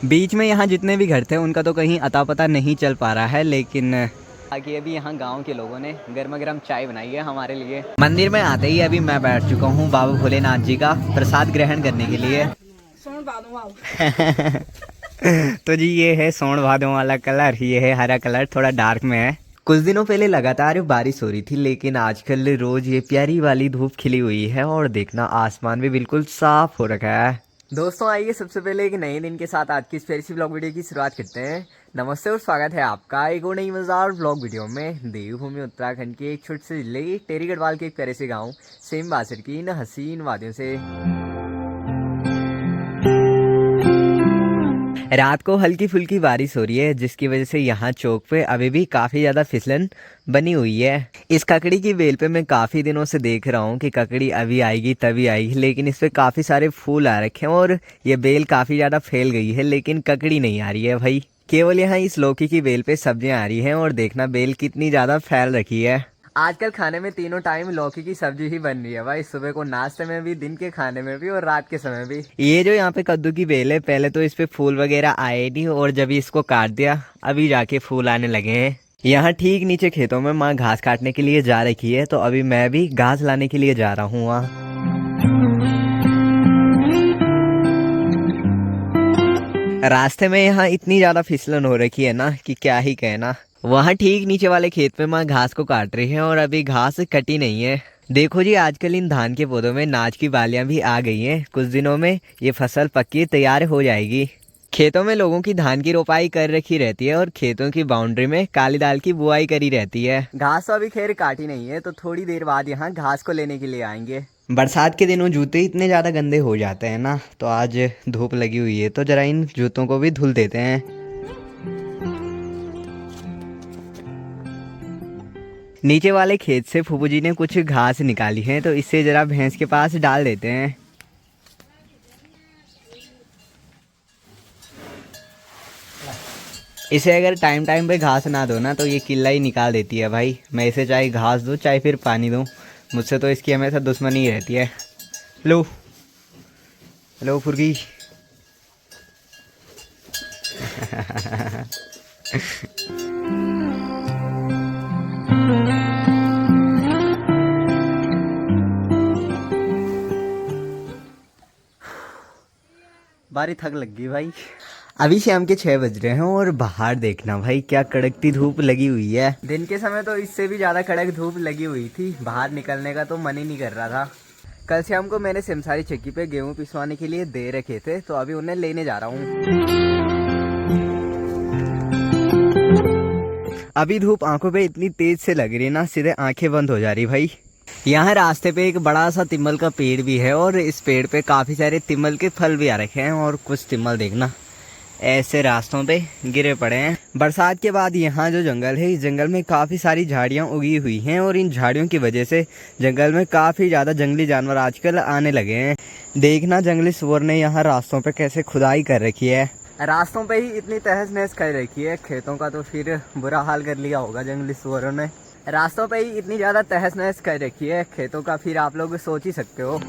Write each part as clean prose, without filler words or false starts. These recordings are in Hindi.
बीच में यहाँ जितने भी घर थे उनका तो कहीं अता पता नहीं चल पा रहा है, लेकिन बाकी अभी यहाँ गांव के लोगों ने गर्मा गर्म चाय बनाई है हमारे लिए। मंदिर में आते ही अभी मैं बैठ चुका हूँ बाबा भोलेनाथ जी का प्रसाद ग्रहण करने के लिए। तो जी ये है सोन भादों वाला कलर, ये है हरा कलर, थोड़ा डार्क में है। कुछ दिनों पहले लगातार बारिश हो रही थी, लेकिन आजकल रोज ये प्यारी वाली धूप खिली हुई है और देखना आसमान भी बिल्कुल साफ हो रखा है। दोस्तों आइए सबसे पहले एक नए दिन के साथ आज की इस प्यारी सी ब्लॉग वीडियो की शुरुआत करते हैं। नमस्ते और स्वागत है आपका एक और नई मजेदार ब्लॉग वीडियो में। देवभूमि उत्तराखंड के एक छोटे से जिले टेरी गढ़वाल के एक प्यारे से गाँव सेम बासर की इन हसीन वादियों से। रात को हल्की फुल्की बारिश हो रही है, जिसकी वजह से यहाँ चौक पे अभी भी काफ़ी ज़्यादा फिसलन बनी हुई है। इस ककड़ी की बेल पे मैं काफ़ी दिनों से देख रहा हूँ कि ककड़ी अभी आएगी तभी आएगी, लेकिन इस पे काफ़ी सारे फूल आ रखे हैं और ये बेल काफ़ी ज़्यादा फैल गई है, लेकिन ककड़ी नहीं आ रही है भाई। केवल यहाँ इस लौकी की बेल पे सब्जियाँ आ रही हैं और देखना बेल कितनी ज़्यादा फैल रखी है। आजकल खाने में तीनों टाइम लौकी की सब्जी ही बन रही है भाई, सुबह को नाश्ते में भी, दिन के खाने में भी और रात के समय भी। ये जो यहाँ पे कद्दू की बेल है, पहले तो इस पे फूल वगैरह आए नहीं और जब इसको काट दिया अभी जाके फूल आने लगे हैं। यहाँ ठीक नीचे खेतों में माँ घास काटने के लिए जा रखी है, तो अभी मैं भी घास लाने के लिए जा रहा हूँ वहाँ। रास्ते में यहाँ इतनी ज्यादा फिसलन हो रखी है ना कि क्या ही कहना। वहाँ ठीक नीचे वाले खेत में माँ घास को काट रही है और अभी घास कटी नहीं है। देखो जी आजकल इन धान के पौधों में नाच की बालियां भी आ गई हैं। कुछ दिनों में ये फसल पक्की तैयार हो जाएगी। खेतों में लोगों की धान की रोपाई कर रखी रहती है और खेतों की बाउंड्री में काली दाल की बुआई करी रहती है। घास तो अभी खैर काटी नहीं है, तो थोड़ी देर बाद यहाँ घास को लेने के लिए आएंगे। बरसात के दिनों जूते इतने ज़्यादा गंदे हो जाते हैं ना, तो आज धूप लगी हुई है तो जरा इन जूतों को भी धुल देते हैं। नीचे वाले खेत से फूफू जी ने कुछ घास निकाली है, तो इससे जरा भैंस के पास डाल देते हैं। इसे अगर टाइम टाइम पे घास ना दो ना तो ये किल्ला ही निकाल देती है भाई। मैं इसे चाहे घास दूँ चाहे फिर पानी दूँ, मुझसे तो इसकी हमेशा दुश्मनी ही रहती है। लो हेलो फुर्गी। बारी थक लग गई भाई। अभी शाम के 6 बज रहे हैं और बाहर देखना भाई क्या कड़कती धूप लगी हुई है। दिन के समय तो इससे भी ज़्यादा कड़क धूप लगी हुई थी, बाहर निकलने का तो मन ही नहीं कर रहा था। कल शाम को मैंने सिमसारी चक्की पे गेहूं पिसवाने के लिए दे रखे थे, तो अभी उन्हें लेने जा रहा हूँ। अभी धूप आंखों पे इतनी तेज से लग रही है ना, सीधे आंखें बंद हो जा रही भाई। यहाँ रास्ते पे एक बड़ा सा तिम्मल का पेड़ भी है और इस पेड़ पे काफ़ी सारे तिम्मल के फल भी आ रखे हैं और कुछ तिम्मल देखना ऐसे रास्तों पे गिरे पड़े हैं। बरसात के बाद यहाँ जो जंगल है, इस जंगल में काफ़ी सारी झाड़ियाँ उगी हुई हैं और इन झाड़ियों की वजह से जंगल में काफ़ी ज़्यादा जंगली जानवर आजकल आने लगे हैं। देखना जंगली सुअर ने यहाँ रास्तों पे कैसे खुदाई कर रखी है। रास्तों पे ही इतनी तहस नहस कर रखी है, खेतों का तो फिर बुरा हाल कर लिया होगा जंगली सुअरों ने। रास्तों पे ही इतनी ज़्यादा तहस नहस कर रखी है, खेतों का फिर आप लोग सोच ही सकते हो।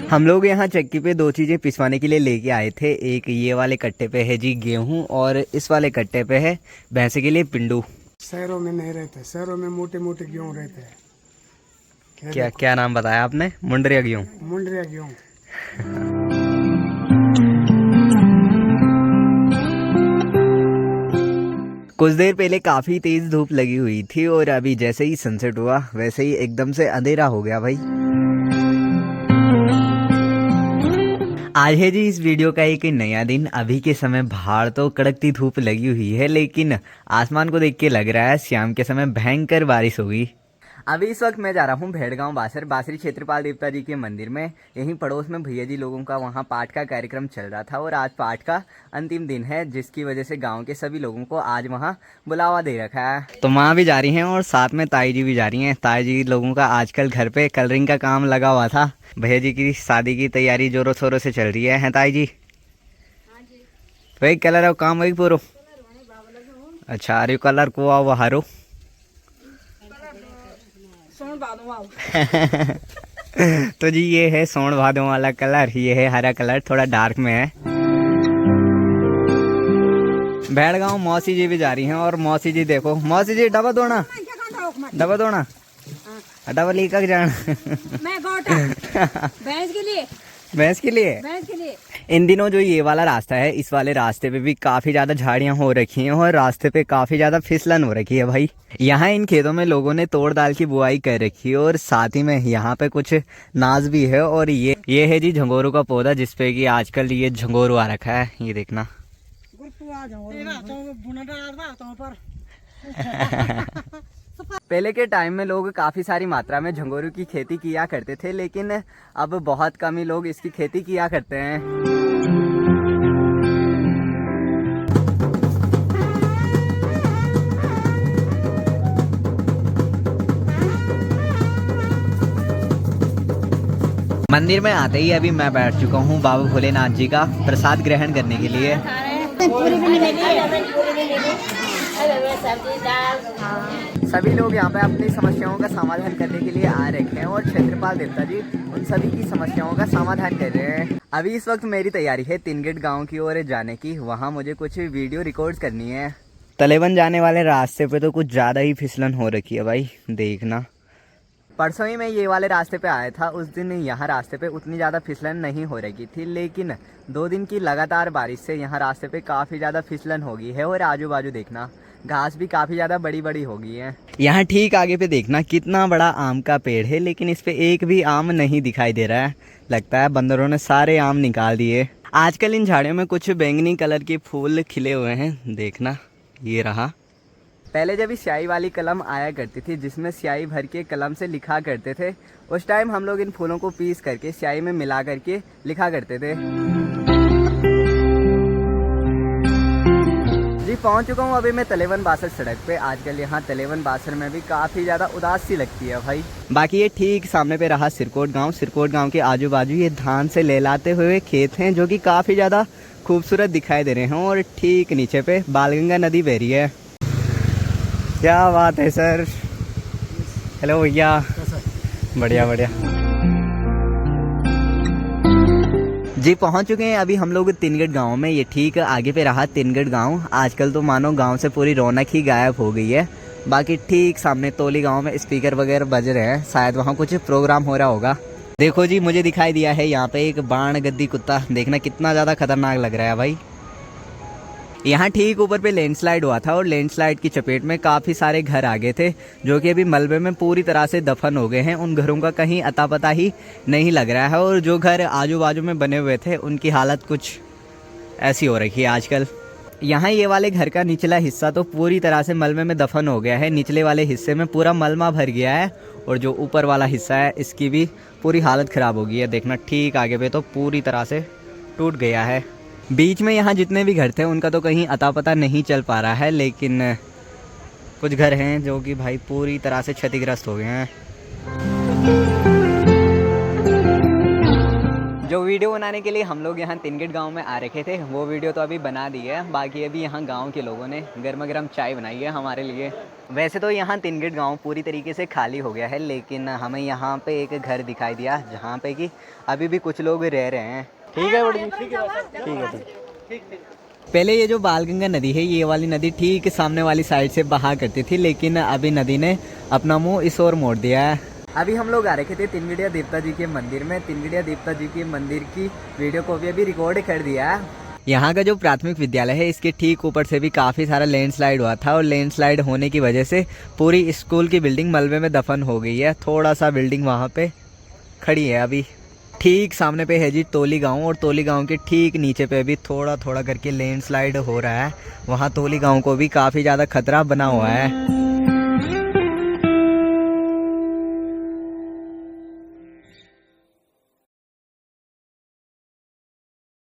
हम लोग यहाँ चक्की पे 2 चीज़ें पिसवाने के लिए लेके आए थे। एक ये वाले कट्टे पे है जी गेहूं और इस वाले कट्टे पे है भैंसे के लिए पिंडू। शहरों में नहीं रहते, शहरों में मोटे मोटे गेहूँ रहते हैं। क्या क्या नाम बताया आपने? मुंडरिया गेहूं। मुंडरिया गेहूँ। कुछ देर पहले काफ़ी तेज़ धूप लगी हुई थी और अभी जैसे ही सनसेट हुआ वैसे ही एकदम से अंधेरा हो गया भाई। आज है जी इस वीडियो का एक नया दिन। अभी के समय बाहर तो कड़कती धूप लगी हुई है, लेकिन आसमान को देख के लग रहा है शाम के समय भयंकर बारिश होगी। अभी इस वक्त मैं जा रहा हूँ भेड़गांव बासर बासरी क्षेत्रपाल देवता जी के मंदिर में। यहीं पड़ोस में भैया जी लोगों का वहाँ पाठ का कार्यक्रम चल रहा था और आज पाठ का अंतिम दिन है, जिसकी वजह से गांव के सभी लोगों को आज वहाँ बुलावा दे रखा है। तो माँ भी जा रही हैं और साथ में ताई जी भी जा रही हैं। ताई जी लोगों का आजकल घर पे कलरिंग का काम लगा हुआ था। भैया जी की शादी की तैयारी जोरों शोरों से चल रही है ताई जी? वही कलर है काम वही पूरा। अच्छा अरे कलर को आओ हारो। तो जी ये है सोन भादों वाला कलर, ये है हरा कलर, थोड़ा डार्क में है। बैड़गांव मौसी जी भी जा रही हैं और मौसी जी देखो, मौसी जी डबा दोना डबा लेकर जाना। मैं गोटा भैंस के लिए भैंस के लिए। इन दिनों जो ये वाला रास्ता है, इस वाले रास्ते पे भी काफी ज्यादा झाड़ियां हो रखी हैं और रास्ते पे काफी ज्यादा फिसलन हो रखी है भाई। यहाँ इन खेतों में लोगों ने तोड़ दाल की बुआई कर रखी है और साथ ही में यहाँ पे कुछ नाज भी है। और ये है जी झंगोरू का पौधा, जिसपे कि आजकल ये झंगोरू आ रखा है, ये देखना। पहले के टाइम में लोग काफी सारी मात्रा में झंगोरू की खेती किया करते थे, लेकिन अब बहुत कम ही लोग इसकी खेती किया करते हैं। मंदिर में आते ही अभी मैं बैठ चुका हूँ बाबा भोलेनाथ जी का प्रसाद ग्रहण करने के लिए। सभी लोग यहाँ पे अपनी समस्याओं का समाधान करने के लिए आ रखे हैं और क्षेत्रपाल देवता जी उन सभी की समस्याओं का समाधान कर रहे हैं। अभी इस वक्त मेरी तैयारी है तिनगेट गांव की ओर जाने की, वहाँ मुझे कुछ वीडियो रिकॉर्ड करनी है। तलेवन जाने वाले रास्ते पे तो कुछ ज़्यादा ही फिसलन हो रखी है भाई, देखना। परसों ही मैं ये वाले रास्ते पे आया था, उस दिन यहाँ रास्ते पे उतनी ज़्यादा फिसलन नहीं हो रही थी, लेकिन 2 दिन की लगातार बारिश से यहाँ रास्ते पे काफ़ी ज़्यादा फिसलन हो गई है। और आजू बाजू देखना, घास भी काफ़ी ज़्यादा बड़ी बड़ी हो गई है। यहाँ ठीक आगे पे देखना कितना बड़ा आम का पेड़ है, लेकिन इस पे एक भी आम नहीं दिखाई दे रहा है। लगता है बंदरों ने सारे आम निकाल दिए। आजकल इन झाड़ियों में कुछ बैंगनी कलर के फूल खिले हुए हैं, देखना ये रहा। पहले जब स्याही वाली कलम आया करती थी, जिसमें स्याही भर के कलम से लिखा करते थे, उस टाइम हम लोग इन फूलों को पीस करके स्याही में मिला करके लिखा करते थे। जी पहुंच चुका हूं अभी मैं तलेवन बासर सड़क पे। आजकल यहाँ तलेवन बासर में भी काफ़ी ज़्यादा उदास सी लगती है भाई। बाकी ये ठीक सामने पे रहा सिरकोट गांव। सिरकोट गांव के आजू बाजू ये धान से लहलाते हुए खेत हैं, जो कि काफ़ी ज़्यादा खूबसूरत दिखाई दे रहे हैं। और ठीक नीचे पे बालगंगा नदी बह रही है। क्या बात है सर। हेलो भैया, बढ़िया बढ़िया जी। पहुंच चुके हैं अभी हम लोग तिनगेट गांव में। ये ठीक आगे पे रहा तिनगेट गांव। आजकल तो मानो गांव से पूरी रौनक ही गायब हो गई है। बाकी ठीक सामने तोली गांव में स्पीकर वगैरह बज रहे हैं, शायद वहां कुछ प्रोग्राम हो रहा होगा। देखो जी, मुझे दिखाई दिया है यहाँ पे एक बाण गद्दी कुत्ता, देखना कितना ज़्यादा खतरनाक लग रहा है भाई। यहाँ ठीक ऊपर पे लैंडस्लाइड हुआ था और लैंडस्लाइड की चपेट में काफ़ी सारे घर आ गए थे, जो कि अभी मलबे में पूरी तरह से दफन हो गए हैं। उन घरों का कहीं अता पता ही नहीं लग रहा है। और जो घर आजू बाजू में बने हुए थे, उनकी हालत कुछ ऐसी हो रखी है आजकल। यहाँ ये वाले घर का निचला हिस्सा तो पूरी तरह से मलबे में दफन हो गया है। निचले वाले हिस्से में पूरा मलमा भर गया है और जो ऊपर वाला हिस्सा है, इसकी भी पूरी हालत ख़राब हो गई है। देखना ठीक आगे पे तो पूरी तरह से टूट गया है। बीच में यहाँ जितने भी घर थे, उनका तो कहीं अता पता नहीं चल पा रहा है, लेकिन कुछ घर हैं जो कि भाई पूरी तरह से क्षतिग्रस्त हो गए हैं। जो वीडियो बनाने के लिए हम लोग यहाँ तिनगेट गांव में आ रखे थे, वो वीडियो तो अभी बना दी है। बाकी अभी यहाँ गांव के लोगों ने गर्मा गर्म चाय बनाई है हमारे लिए। वैसे तो यहाँ तिनगेट गांव पूरी तरीके से खाली हो गया है, लेकिन हमें यहाँ पे एक घर दिखाई दिया, जहाँ पे कि अभी भी कुछ लोग रह रहे हैं। ठीक है बड़ी, ठीक है। पहले ये जो बालगंगा नदी है, ये वाली नदी ठीक सामने वाली साइड से बहा करती थी, लेकिन अभी नदी ने अपना मुंह इस ओर मोड़ दिया है। अभी हम लोग आ रखे थे तिनगड़िया देवता जी के मंदिर में। तिनगड़िया देवता जी के मंदिर की वीडियो को भी अभी रिकॉर्ड कर दिया है। यहाँ का जो प्राथमिक विद्यालय है, इसके ठीक ऊपर से भी काफ़ी सारा लैंडस्लाइड हुआ था और लैंडस्लाइड होने की वजह से पूरी स्कूल की बिल्डिंग मलबे में दफन हो गई है। थोड़ा सा बिल्डिंग वहाँ पे खड़ी है अभी। ठीक सामने पे है जी तोली गांव, और तोली गांव के ठीक नीचे पे भी थोड़ा थोड़ा करके लैंडस्लाइड हो रहा है। वहाँ तोली गांव को भी काफ़ी ज़्यादा खतरा बना हुआ है।